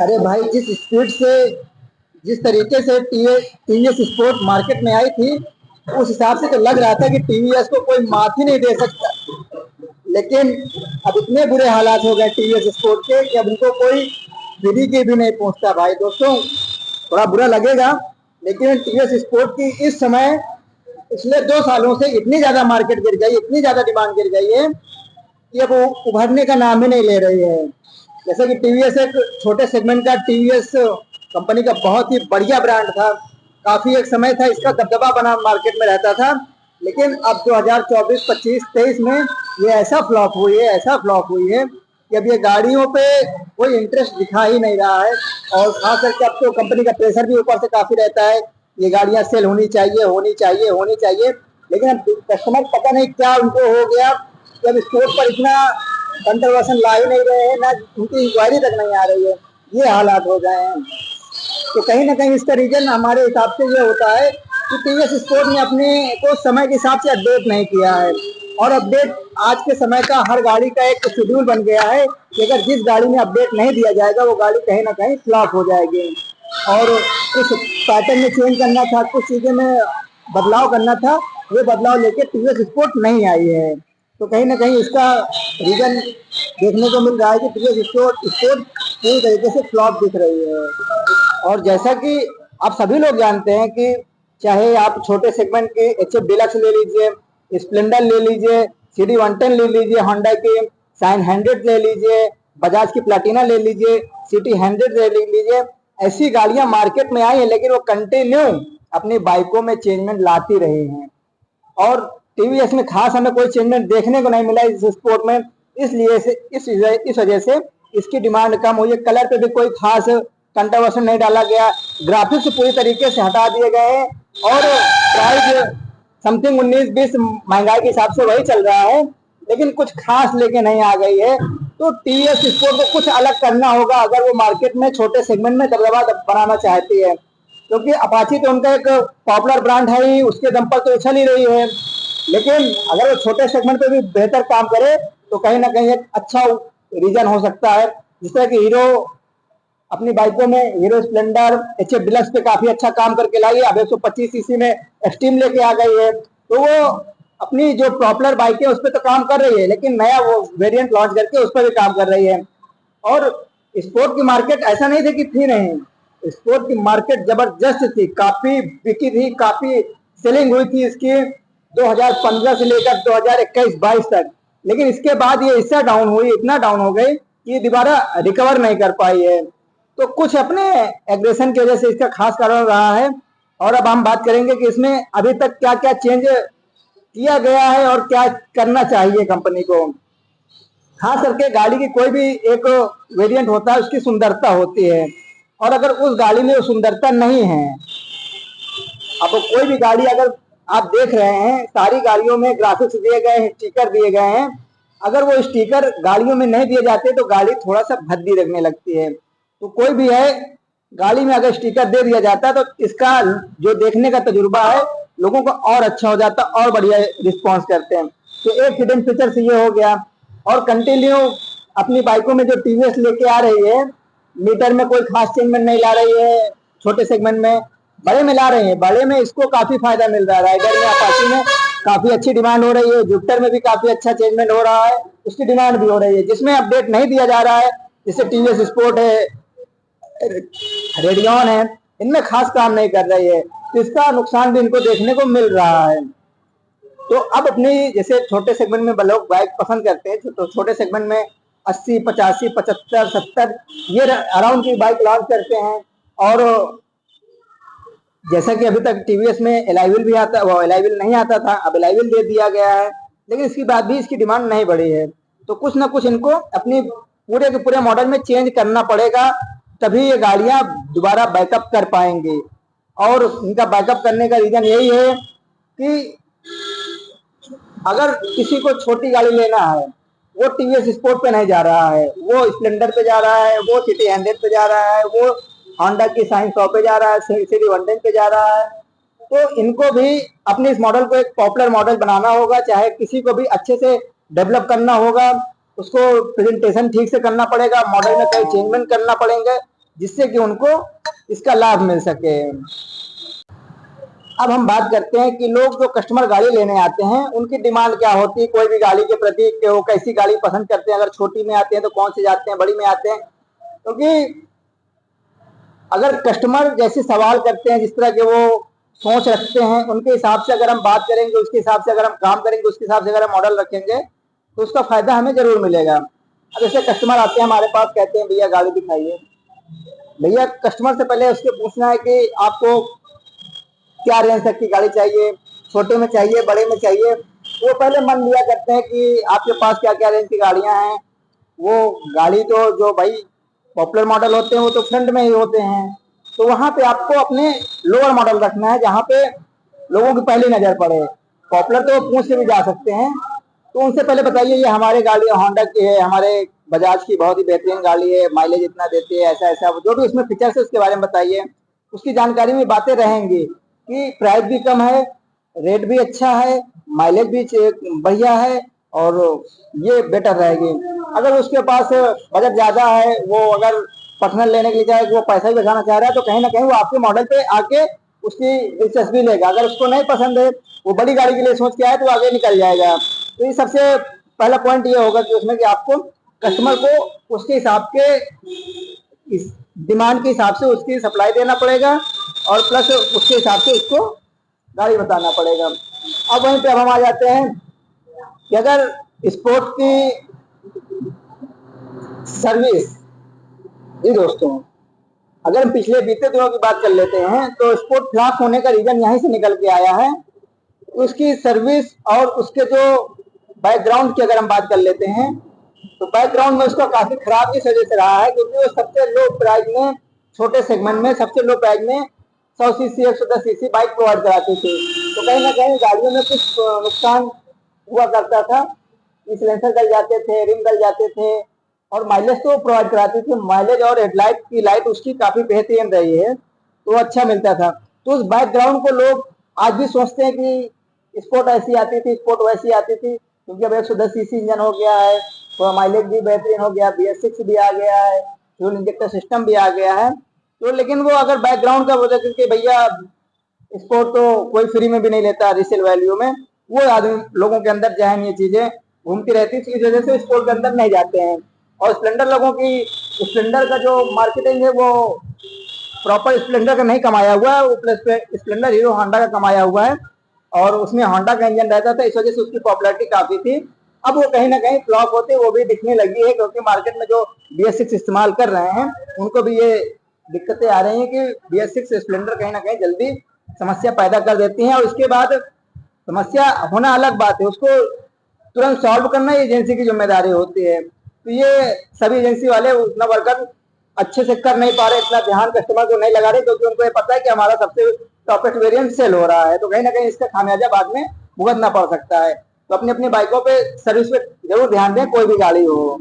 अरे भाई, जिस स्पीड से, जिस तरीके से टीवीएस स्पोर्ट मार्केट में आई थी, उस हिसाब से तो लग रहा था कि टीवीएस को कोई मात ही नहीं दे सकता। लेकिन अब इतने बुरे हालात हो गए टीवीएस स्पोर्ट के कि अब इनको कोई फ्री के भी नहीं पहुंचता। भाई दोस्तों, थोड़ा बुरा लगेगा, लेकिन टीवीएस स्पोर्ट की इस समय पिछले 2 सालों से इतनी ज्यादा मार्केट गिर गई, इतनी ज्यादा डिमांड गिर गई है कि अब वो उभरने का नाम ही नहीं ले रही है। जैसे कि टीवीएस एक छोटे सेगमेंट का, टीवीएस कंपनी का बहुत ही बढ़िया ब्रांड था। काफी एक समय था इसका दबदबा बना मार्केट में रहता था। लेकिन अब 2024, 25, 23 में ये ऐसा फ्लॉप हुई है, ऐसा फ्लॉप हुई है कि अब ये गाड़ियों पे कोई इंटरेस्ट दिखा ही नहीं रहा है। और खास करके अब तो कंपनी का प्रेशर भी ऊपर से काफी रहता है, ये गाड़ियां सेल होनी चाहिए, होनी चाहिए, होनी चाहिए। लेकिन अब कस्टमर पता नहीं क्या उनको हो गया, जब स्पोर्ट पर इतना कंट्रोवर्सन ला ही नहीं रहे हैं, ना उनकी इंक्वायरी तक नहीं आ रही है। ये हालात हो गए हैं। तो कहीं ना कहीं इसका रीजन हमारे हिसाब से ये होता है कि टीवीएस स्पोर्ट ने अपने को समय के हिसाब से अपडेट नहीं किया है। और अपडेट आज के समय का हर गाड़ी का एक शेड्यूल बन गया है कि अगर जिस गाड़ी में अपडेट नहीं दिया जाएगा वो गाड़ी कहीं ना कहीं फ्लॉप हो जाएगी। और कुछ पैटर्न में चेंज करना था, कुछ चीजें में बदलाव करना था, ये बदलाव लेके टीवीएस स्पोर्ट नहीं आई है। तो कहीं ना कहीं इसका रीजन देखने को मिल रहा है कि टीवीएस स्पोर्ट स्पोर्ट पूरी तरीके से फ्लॉप दिख रही है। और जैसा कि आप सभी लोग जानते हैं कि चाहे आप छोटे सेगमेंट के एचएफ डिलक्स ले लीजिए, स्प्लेंडर ले लीजिए, सीडी 110 ले लीजिए, होंडा की साइन 100 ले लीजिए, बजाज की प्लाटिना ले लीजिए, सिटी 100 ले लीजिए, ऐसी गाड़ियां मार्केट में आई हैं, लेकिन वो कंटिन्यू अपनी बाइकों में चेंजमेंट लाती रही हैं। और टीवीएस में खास हमें कोई चेंजमेंट देखने को नहीं मिला इस स्पोर्ट में। इसलिए से इस वजह से इसकी डिमांड कम हुई है। कलर पे भी कोई खास कंट्रोवर्सन नहीं डाला गया, ग्राफिक्स पूरी तरीके से हटा दिए गए हैं, और प्राइस समथिंग 19-20 महंगाई के हिसाब से वही चल रहा है, लेकिन कुछ खास लेके नहीं आ गई है। तो टीवीएस स्पोर्ट को कुछ अलग करना होगा अगर वो मार्केट में छोटे सेगमेंट में दबदबा बनाना चाहती है, क्योंकि अपाची तो उनका एक पॉपुलर ब्रांड है ही, उसके दम पर तो उछल ही रही है। लेकिन अगर वो छोटे सेगमेंट पे भी बेहतर काम करे तो कहीं ना कहीं एक अच्छा रीजन हो सकता है। जिस तरह की हीरो अपनी बाइकों में, हीरो स्प्लेंडर एचएफ डिलक्स पे काफी अच्छा काम करके लाई है, अब 125 सीसी में एक्सट्रीम लेके आ गई है। तो वो अपनी जो पॉपुलर बाइक है उस पर तो काम कर रही है, लेकिन नया वो वेरिएंट लॉन्च करके उस पर भी काम कर रही है। और स्पोर्ट की मार्केट ऐसा नहीं थी कि थी नहीं, स्पोर्ट की मार्केट जबरदस्त थी, काफी बिकी थी, काफी सेलिंग हुई थी इसकी 2015 से लेकर 2021-22 तक। लेकिन इसके बाद ये इससे डाउन हुई, इतना डाउन हो गई कि दोबारा रिकवर नहीं कर पाई है। तो कुछ अपने एग्रेशन की वजह से इसका खास कारण रहा है। और अब हम बात करेंगे कि इसमें अभी तक क्या क्या चेंज किया गया है और क्या करना चाहिए कंपनी को। खास करके गाड़ी की कोई भी एक वेरिएंट होता है, उसकी सुंदरता होती है, और अगर उस गाड़ी में वो सुंदरता नहीं है, अब कोई भी गाड़ी अगर आप देख रहे हैं, सारी गाड़ियों में ग्राफिक्स दिए गए हैं, स्टिकर दिए गए हैं, अगर वो स्टिकर गाड़ियों में नहीं दिए जाते तो गाड़ी थोड़ा सा भद्दी लगने लगती है। तो कोई भी है, गाड़ी में अगर स्टिकर दे दिया जाता है तो इसका जो देखने का तजुर्बा है लोगों का और अच्छा हो जाता, और बढ़िया रिस्पॉन्स करते हैं। तो एक हिडन फीचर से ये हो गया। और कंटिन्यू अपनी बाइकों में जो टीवीएस लेके आ रही है, मीटर में कोई खास चेंजमेंट नहीं ला रही है, छोटे सेगमेंट में, बड़े में ला रहे हैं। बड़े में इसको काफी फायदा मिल रहा है, राइडर में, अपाची में काफी अच्छी डिमांड हो रही है, जुपिटर में भी काफी अच्छा चेंजमेंट हो रहा है, उसकी डिमांड भी हो रही है। जिसमें अपडेट नहीं दिया जा रहा है, जैसे टीवीएस स्पोर्ट है, रेडियन है, इनमें खास काम नहीं कर रही है, तो इसका नुकसान भी इनको देखने को मिल रहा है। तो अब अपनी जैसे छोटे सेगमेंट में लोग बाइक पसंद करते हैं, तो छोटे सेगमेंट में 80, 85, 75, 70 ये अराउंड की बाइक लॉन्च करते हैं। और जैसा कि अभी तक टीवीएस में एलाइविल भी आता, वो एलाइविल नहीं आता था, अब एलाइविल दे दिया गया है, लेकिन इसके बाद भी इसकी डिमांड नहीं बढ़ी है। तो कुछ ना कुछ इनको अपनी पूरे के पूरे मॉडल में चेंज करना पड़ेगा, तभी ये गाड़ियां दोबारा बैकअप कर पाएंगी। और इनका बैकअप करने का रीजन यही है कि अगर किसी को छोटी गाड़ी लेना है, वो टीवीएस स्पोर्ट पे नहीं जा रहा है, वो स्प्लेंडर पे जा रहा है, वो सिटी 100 पे जा रहा है, वो होंडा की साइन 100 पे जा रहा है, सिटी 110 पे जा रहा है। तो इनको भी अपने इस मॉडल को एक पॉपुलर मॉडल बनाना होगा, चाहे किसी को भी अच्छे से डेवलप करना होगा, उसको प्रेजेंटेशन ठीक से करना पड़ेगा, मॉडल में कई चेंजमेंट करना पड़ेंगे, जिससे कि उनको इसका लाभ मिल सके। अब हम बात करते हैं कि लोग जो कस्टमर गाड़ी लेने आते हैं उनकी डिमांड क्या होती है, कोई भी गाड़ी के प्रति कि वो कैसी गाड़ी पसंद करते हैं, अगर छोटी में आते हैं तो कौन से जाते हैं, बड़ी में आते हैं। क्योंकि अगर कस्टमर जैसे सवाल करते हैं, जिस तरह के वो सोच रखते हैं, उनके हिसाब से अगर हम बात करेंगे, उसके हिसाब से अगर हम काम करेंगे, उसके हिसाब से अगर हम मॉडल रखेंगे तो उसका फायदा हमें जरूर मिलेगा। अब जैसे कस्टमर आते हैं हमारे पास, कहते हैं भैया गाड़ी दिखाइए। भैया कस्टमर से पहले उसके पूछना है कि आपको क्या रेंज तक की गाड़ी चाहिए, छोटे में चाहिए, बड़े में चाहिए। वो पहले मन लिया करते हैं कि आपके पास क्या क्या रेंज की गाड़ियां हैं। वो गाड़ी तो जो भाई पॉपुलर मॉडल होते हैं वो तो फ्रंट में ही होते हैं, तो वहां पे आपको अपने लोअर मॉडल रखना है जहां पे लोगों की पहली नजर पड़े। पॉपुलर तो पूछ के भी जा सकते हैं, तो उनसे पहले बताइए ये हमारे गाड़ी होंडा की है, हमारे बजाज की बहुत ही बेहतरीन गाड़ी है, माइलेज इतना देती है, ऐसा ऐसा जो भी उसमें फीचर्स है उसके बारे में बताइए। उसकी जानकारी में बातें रहेंगी कि प्राइस भी कम है, रेट भी अच्छा है, माइलेज भी बढ़िया है और ये बेटर रहेगी। अगर उसके पास बजट ज्यादा है, वो अगर पर्सनल लेने के लिए चाहे, वो पैसा भी बचाना चाह रहा है, तो कहीं ना कहीं वो आपके मॉडल पे आके उसकी दिलचस्पी लेगा। अगर उसको नहीं पसंद है, वो बड़ी गाड़ी के लिए सोच के आए, तो आगे निकल जाएगा। तो ये सबसे पहला पॉइंट ये होगा कि उसमें कि आपको कस्टमर को उसके हिसाब के इस डिमांड के हिसाब से उसकी सप्लाई देना पड़ेगा और प्लस उसके हिसाब से उसको गाड़ी बताना पड़ेगा। अब वहीं पे अब हम आ जाते हैं कि अगर स्पोर्ट की सर्विस, जी दोस्तों, अगर हम पिछले बीते दिनों की बात कर लेते हैं तो स्पोर्ट फ्लॉप होने का रीजन यहीं से निकल के आया है। उसकी सर्विस और उसके जो बैकग्राउंड की अगर हम बात कर लेते हैं तो बैकग्राउंड में उसका काफी खराब इस वजह से रहा है क्योंकि वो सबसे लो प्राइस में, छोटे सेगमेंट में सबसे लो प्राइस में 100 सीसी 110 सीसी बाइक प्रोवाइड कराती थी। तो कहीं ना कहीं गाड़ियों में कुछ नुकसान हुआ करता था, सिलेंसर गल जाते थे, रिम गल जाते थे, और माइलेज तो प्रोवाइड कराती थी। माइलेज और हेडलाइट की लाइट उसकी काफी बेहतरीन रही है, तो अच्छा मिलता था। तो उस बैकग्राउंड को लोग आज भी सोचते हैं कि स्पोर्ट ऐसी आती थी, स्पोर्ट वैसी आती थी, क्योंकि अब 110 सीसी इंजन हो गया है, तो माइलेज भी बेहतरीन हो गया, BS6 भी आ गया है, फ्यूल इंजेक्टर सिस्टम भी आ गया है। तो लेकिन वो अगर बैकग्राउंड का वजह क्योंकि भैया स्पोर्ट तो कोई फ्री में भी नहीं लेता रिसेल वैल्यू में, वो आदमी लोगों के अंदर जहन ये चीजें घूमती रहती है, इस वजह से स्पोर्ट के अंदर नहीं जाते हैं। और स्प्लेंडर लोगों की, स्प्लेंडर का जो मार्केटिंग है वो प्रॉपर स्प्लेंडर का नहीं कमाया हुआ है, वो प्लस स्प्लेंडर हीरो होंडा का कमाया हुआ है और उसमें होंडा का इंजन रहता था, इस वजह से उसकी पॉपुलैरिटी काफी थी। अब वो कहीं ना कहीं फ्लॉप होते वो भी दिखने लगी है क्योंकि मार्केट में जो BS6 इस्तेमाल कर रहे हैं उनको भी ये दिक्कतें आ रही हैं कि BS6 स्प्लेंडर कहीं ना कहीं जल्दी समस्या पैदा कर देती हैं। और इसके बाद समस्या होना अलग बात है, उसको तुरंत सॉल्व करना एजेंसी की जिम्मेदारी होती है। तो ये सभी एजेंसी वाले उतना वर्कर अच्छे से कर नहीं पा रहे, इतना ध्यान कस्टमर को नहीं लगा रहे, क्योंकि उनको ये पता है कि हमारा सबसे टॉपेस्ट वेरिएंट सेल हो रहा है, तो कहीं ना कहीं इसका खामियाजा बाद में भुगतना पड़ सकता है। तो अपनी अपनी बाइकों पे सर्विस पे जरूर ध्यान दें, कोई भी गाड़ी हो।